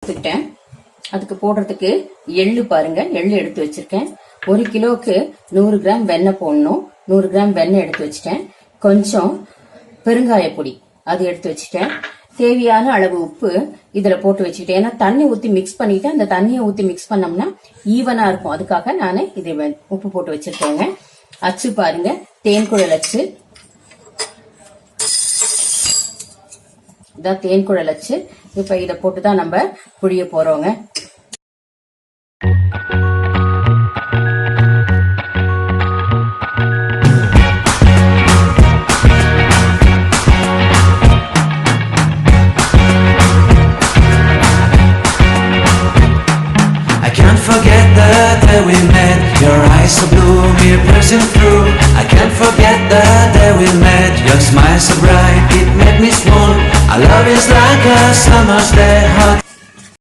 எடுத்துக்கிட்டேன். அதுக்கு போடுறதுக்கு எள்ளு பாருங்க, எள்ளு எடுத்து வச்சிருக்கேன். 1 கிலோவுக்கு 100 கிராம் வெண்ணெய் போடணும். 100 கிராம் வெண்ணெய் எடுத்து வச்சுட்டேன். கொஞ்சம் பெருங்காய பொடி அது எடுத்து வச்சுட்டேன். தேவையான அளவு உப்பு இதுல போட்டு வச்சுக்கிட்டேன். ஏன்னா தண்ணி ஊத்தி மிக்ஸ் பண்ணிட்டு அந்த தண்ணியை ஊத்தி மிக்ஸ் பண்ணோம்னா ஈவனா இருக்கும். அதுக்காக நான் இது உப்பு போட்டு வச்சிருக்கேங்க. அச்சு பாருங்க, தேன்குழல் அச்சு. இதான் தேன்குழல் அச்சு. இப்ப இத போட்டுதான் நம்ம புழிய போறோங்க. Forget the day we met. Your eyes so blue, me piercing through. I can't forget the day we met. Your smile so bright, it made me swoon. Our love is like a summer's day hot.